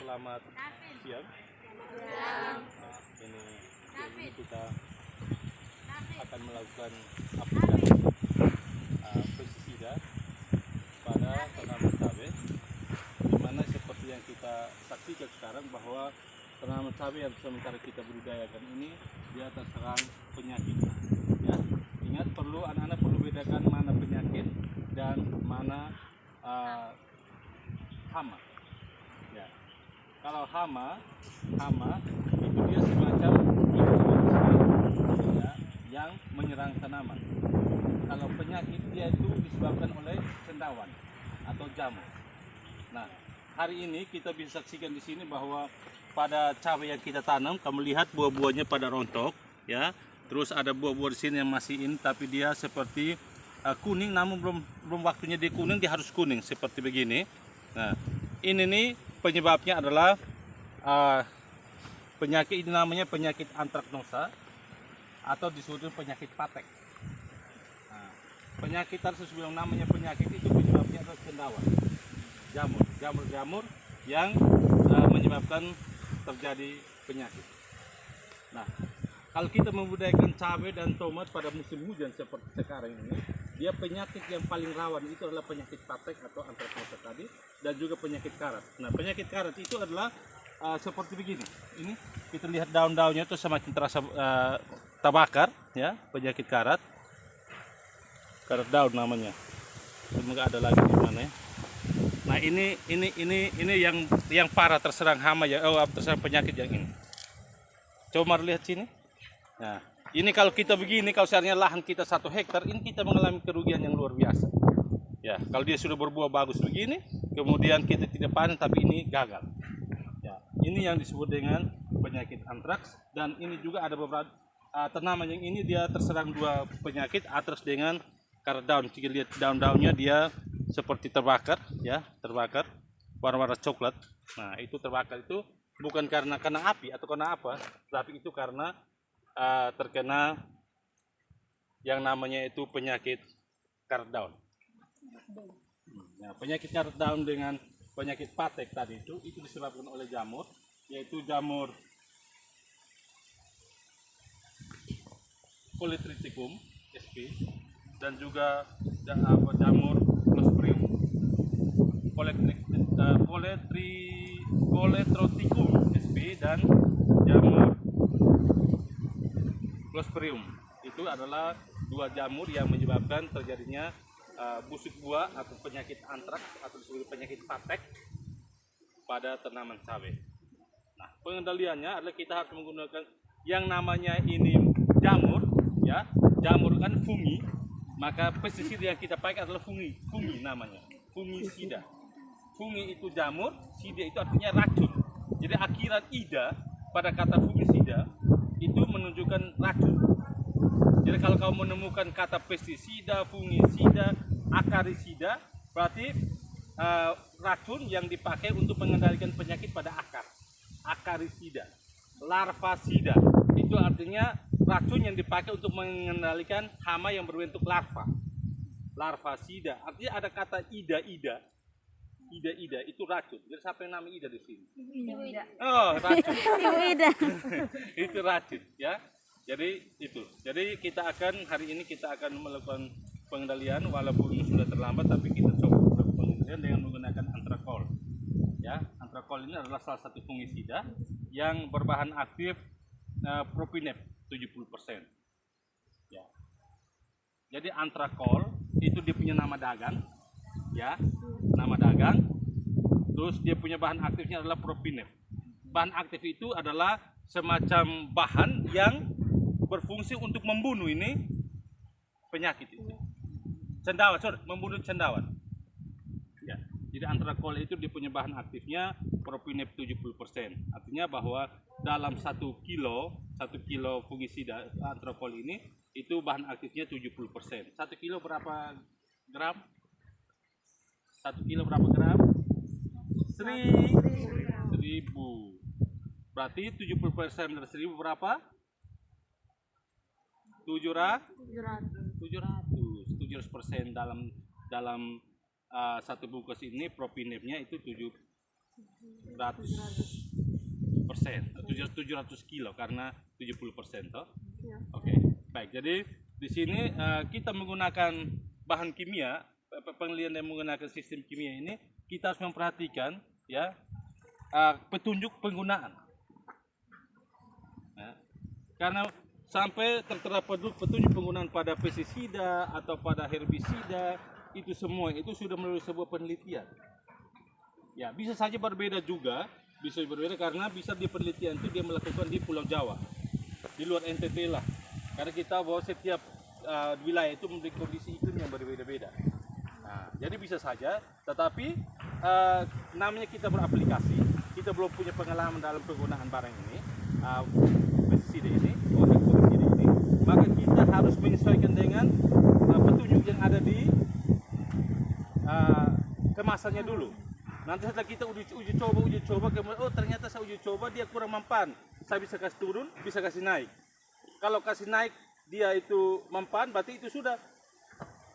selamat siang. Ini kita akan melakukan aplikasi pestisida pada tanaman cabai, di mana seperti yang kita saksikan sekarang bahwa tanaman cabai yang sementara kita budidayakan ini dia terserang penyakit. Ya, ingat anak-anak perlu bedakan mana penyakit dan mana hama. Ya. Kalau hama itu dia semacam ya, yang menyerang tanaman. Kalau penyakit dia itu disebabkan oleh cendawan atau jamur. Nah, hari ini kita bisa saksikan di sini bahwa pada cabai yang kita tanam, kamu lihat buah-buahnya pada rontok, ya. Terus ada buah-buah di sini yang masih ini, tapi dia seperti kuning, namun belum waktunya dia kuning, dia harus kuning seperti begini. Nah, ini nih penyebabnya adalah penyakit ini, namanya penyakit antraknosa atau disebut penyakit patek. Nah, penyakit tersebut yang namanya penyakit itu penyebabnya adalah cendawan, jamur yang menyebabkan terjadi penyakit. Nah, kalau kita membudidayakan cabai dan tomat pada musim hujan seperti sekarang ini, dia penyakit yang paling rawan itu adalah penyakit patek atau antraknosa tadi, dan juga penyakit karat. Nah, penyakit karat itu adalah seperti begini. Ini kita lihat daun-daunnya itu semakin terasa terbakar, ya, penyakit karat daun namanya. Semoga ada lagi di mana ya. Nah, ini yang parah terserang hama ya, terserang penyakit yang ini. Coba lihat sini. Nah, ini kalau kita begini, kalau seandainya lahan kita 1 hektar, ini kita mengalami kerugian yang luar biasa. Ya, kalau dia sudah berbuah bagus begini, kemudian kita tidak panen tapi ini gagal. Ya, ini yang disebut dengan penyakit antraks, dan ini juga ada beberapa tanaman yang ini dia terserang 2 penyakit, antraks dengan karat daun. Jika lihat daun-daunnya dia seperti terbakar, ya, terbakar warna-warna coklat. Nah, itu terbakar itu bukan karena kena api atau kena apa, tapi itu karena terkena yang namanya itu penyakit karat daun. Nah, penyakit karat daun dengan penyakit patek tadi itu disebabkan oleh jamur, yaitu jamur Polytriticum sp, dan juga jamur Clostridium Polytriticum sp dan jamur Clostridium. Itu adalah 2 jamur yang menyebabkan terjadinya busuk buah atau penyakit antraks atau disebut penyakit patek pada tanaman cabai. Nah, pengendaliannya adalah kita harus menggunakan yang namanya ini jamur, ya. Jamur kan fungi, maka pestisida yang kita pakai adalah fungi namanya, fungisida. Fungi itu jamur, sida itu artinya racun. Jadi akhiran ida pada kata fungisida itu menunjukkan racun. Jadi kalau kamu menemukan kata pestisida, fungisida, akarisida, berarti racun yang dipakai untuk mengendalikan penyakit pada akar. Akarisida. Larvasida itu artinya racun yang dipakai untuk mengendalikan hama yang berbentuk larva. Larvasida artinya ada kata ida itu racun. Jadi siapa yang namanya Ida di sini? Ibu Ida. Oh, racun. Ibu Ida. Itu racun, ya. Jadi itu. Jadi kita akan hari ini kita akan melakukan pengendalian walaupun sudah terlambat, tapi kita coba melakukan pengendalian dengan menggunakan antrakol. Ya, antrakol ini adalah salah satu fungisida yang berbahan aktif propinep 70%. Ya. Jadi antrakol itu dia punya nama dagang, ya, nama dagang. Terus dia punya bahan aktifnya adalah propinep. Bahan aktif itu adalah semacam bahan yang berfungsi untuk membunuh ini penyakit itu. Membunuh cendawan. Ya. Jadi antrakol itu dia punya bahan aktifnya propinep 70%. Artinya bahwa dalam 1 kilo fungisida antrakol ini itu bahan aktifnya 70%. 1 kilo berapa gram? 1 kilo berapa gram? 1000. Berarti 70% dari 1000 berapa? 700% dalam 1 bungkus ini propinepnya itu 700 kilo karena 70% toh. Oke, baik. Jadi di sini kita menggunakan bahan kimia, penelitian yang menggunakan sistem kimia ini kita harus memperhatikan ya petunjuk penggunaan. Ya. Karena sampai tertera petunjuk penggunaan pada pestisida atau pada herbisida itu semua itu sudah melalui sebuah penelitian. Ya, bisa saja berbeda juga, bisa berbeda karena bisa di penelitian itu dia melakukan di Pulau Jawa, di luar NTT lah. Karena kita bahwa setiap wilayah itu memiliki kondisi iklim yang berbeda-beda. Nah, jadi bisa saja, tetapi namanya kita beraplikasi, kita belum punya pengalaman dalam penggunaan barang ini, pestisida ini, maka kita harus menyesuaikan dengan petunjuk yang ada di kemasannya dulu. Nanti setelah kita uji coba, kemudian oh ternyata saya uji coba dia kurang mempan, saya bisa kasih turun, bisa kasih naik. Kalau kasih naik dia itu mempan, berarti itu sudah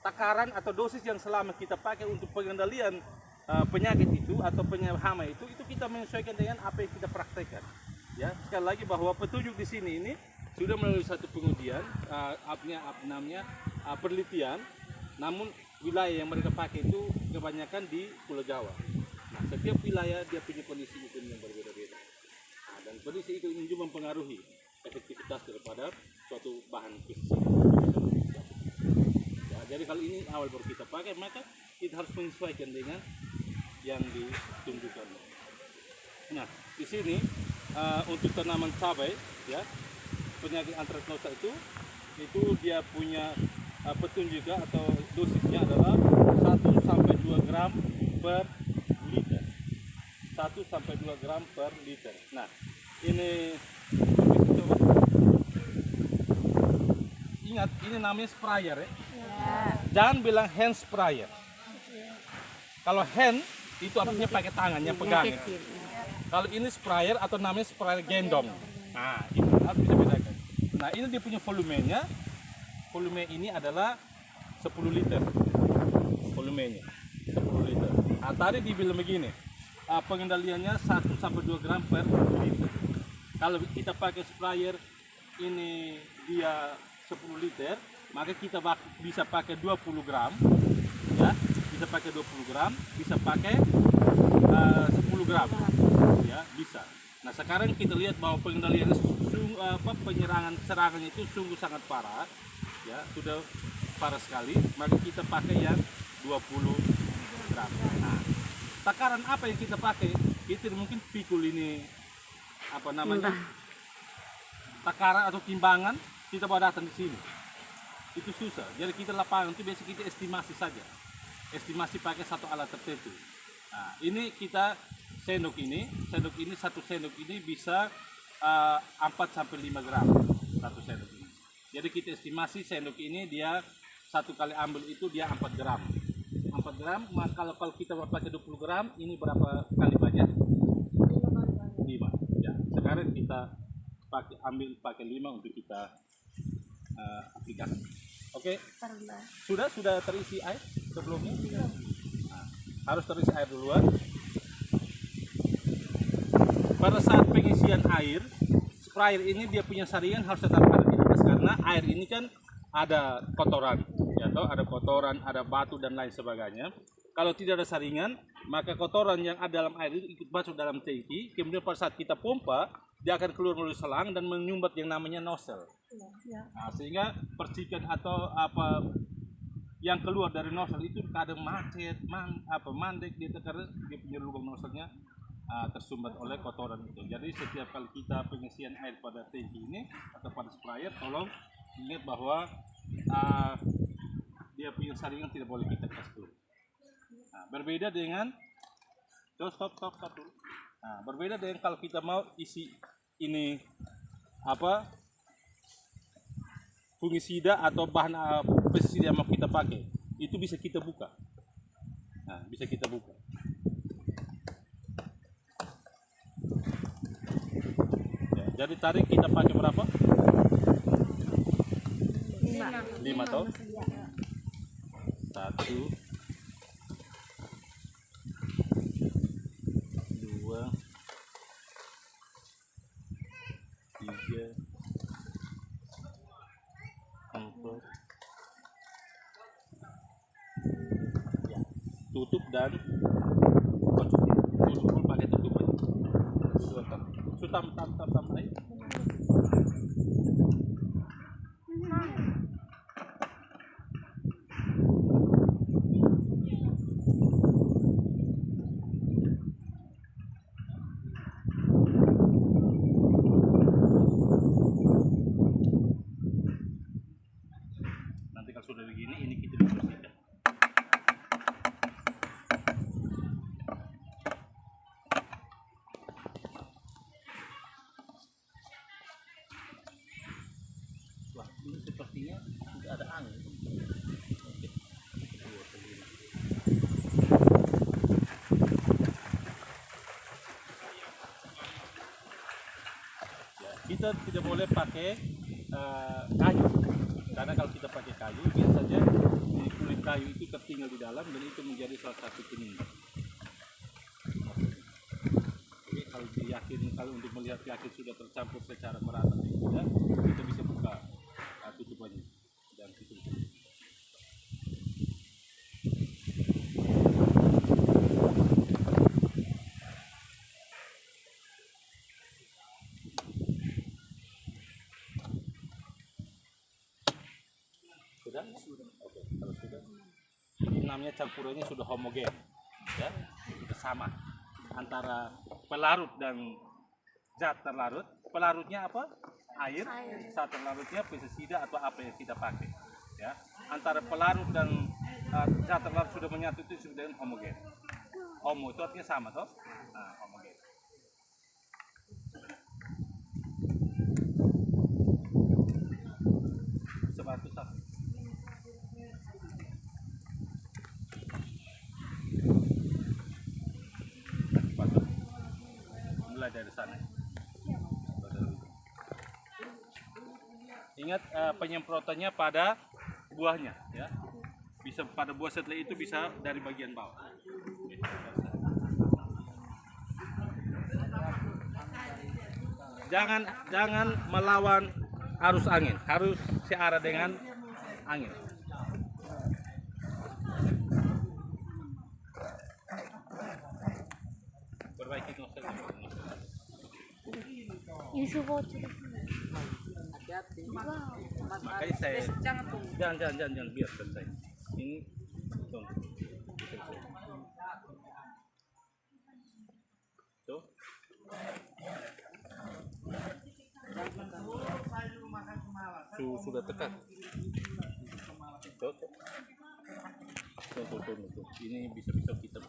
takaran atau dosis yang selama kita pakai untuk pengendalian penyakit itu atau hama itu kita menyesuaikan dengan apa yang kita praktekkan. Ya, sekali lagi bahwa petunjuk di sini ini sudah melalui satu pengujian, namanya penelitian, namun wilayah yang mereka pakai itu kebanyakan di Pulau Jawa. Nah, setiap wilayah dia punya kondisi iklim yang berbeda-beda. Nah, dan kondisi iklim ini juga mempengaruhi efektivitas daripada suatu bahan pestisida. Ya, jadi kalau ini awal baru kita pakai, maka kita harus menyesuaikan dengan yang ditunjukkan. Nah, di sini untuk tanaman cabai, ya, penyakit antraknosa itu dia punya petunjuk juga atau dosisnya adalah 1 sampai 2 gram per liter. 1 sampai 2 gram per liter. Nah, ini coba. Ingat, ini namanya sprayer ya. Jangan bilang hand sprayer. Kalau hand itu artinya pakai tangan yang pegang. Kalau ini sprayer atau namanya sprayer gendong. Nah, itu harus bisa bedakan. Nah, ini dia punya volumenya. Volume ini adalah 10 liter. Volumenya 10 liter. Nah, tadi dibilang begini. Pengendaliannya 1 sampai 2 gram per liter. Kalau kita pakai sprayer ini dia 10 liter, maka kita bisa pakai 20 gram. Ya, bisa pakai 20 gram, bisa pakai 10 gram. Ya, bisa. Nah, sekarang kita lihat bahwa pengendalian serangan itu sungguh sangat parah, ya, sudah parah sekali. Maka kita pakai yang 20 gram. Nah, takaran apa yang kita pakai? Itu mungkin pikul ini apa namanya? Takaran atau timbangan kita bawa datang di sini. Itu susah. Jadi kita lapangan itu biasa kita estimasi saja. Estimasi pakai satu alat tertentu. Nah, ini kita sendok ini satu sendok ini bisa 4 sampai 5 gram satu sendok ini. Jadi kita estimasi sendok ini dia satu kali ambil itu dia 4 gram. 4 gram, maka kalau kita pakai 20 gram ini berapa kali banyak? 5. Ya, sekarang kita pakai 5 untuk kita aplikasi. Oke. Sudah terisi air sebelumnya? Nah, harus terisi air duluan. Pada saat pengisian air, sprayer ini dia punya saringan harus tetap ada di atas karena air ini kan ada kotoran, ya toh, ada kotoran, ada batu dan lain sebagainya. Kalau tidak ada saringan, maka kotoran yang ada dalam air itu ikut masuk dalam tangki. Kemudian pada saat kita pompa, dia akan keluar melalui selang dan menyumbat yang namanya nozzle. Nah, sehingga percikan atau apa yang keluar dari nozzle itu kadang macet, mandek dia karena dia punya lubang nozzle-nya tersumbat oleh kotoran itu. Jadi setiap kali kita pengisian air pada tangki ini atau pada sprayer, tolong ingat bahwa dia punya saringan tidak boleh kita kasih dulu. Nah, berbeda dengan stop dulu. Nah, berbeda dengan kalau kita mau isi ini apa fungisida atau bahan pestisida yang mau kita pakai, itu bisa kita buka. Nah, bisa kita buka. Ya, jadi tadi kita pakai berapa? 5 toh? 1, 2, 3, 4, 5. dan kocoknya. Tutup pakai tutupan. Sutam air. Nanti kalau sudah begini, ini kita bersihkan. Wah, ini sepertinya sudah ada angin. Oke. Ya, kita tidak boleh pakai kayu, karena kalau kita pakai kayu biasanya di kulit kayu itu tertinggal di dalam dan itu menjadi salah satu penyeimbang. Jadi kalau untuk melihat yakin sudah tercampur secara merata sudah, kita bisa buka tutupannya dan tutup. Sudah? Oke, kalau sudah, ini namanya campurannya sudah homogen, ya, sudah sama antara pelarut dan zat terlarut. Pelarutnya apa? Air. Zat terlarutnya pestisida atau apa yang kita pakai, ya. Antara pelarut dan zat terlarut sudah menyatu itu disebut dengan homogen. Homo itu artinya sama, toh? Nah, homogen. Sebatu satu. Mulai dari sana. Ingat penyemprotannya pada buahnya, ya. Bisa pada buah, setelah itu bisa dari bagian bawah. Jangan melawan arus angin, harus searah dengan angin. Perbaiki nozzle. Ini suhu. Makanya saya jangan biar selesai. Ini tunggu. Selesai. Tuh. Sudah tekan. Tuh. Ini bisa kita.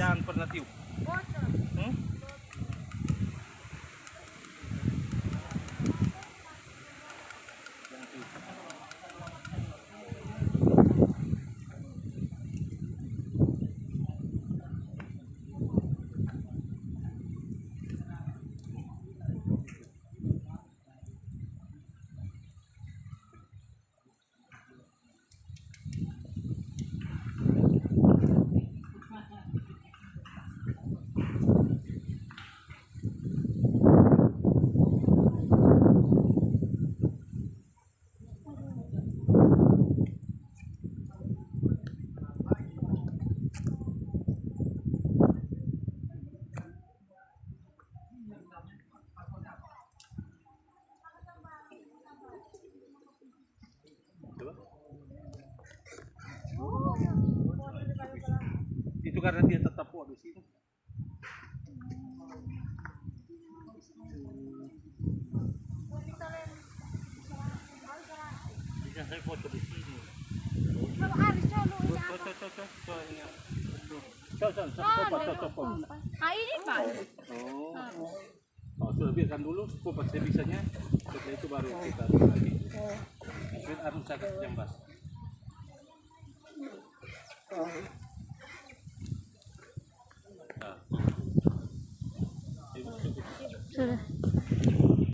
Jangan pernah tiup. Itu karena dia tetap kuat di sini. Bisa saya foto di sini. Coba. Ah, ini Pak. Oh. Oh, sudah biarkan dulu pupuk sebisanya. Setelah itu baru kita lagi. Mungkin harus sakit jambas. Nah. Itu cukup. Sudah.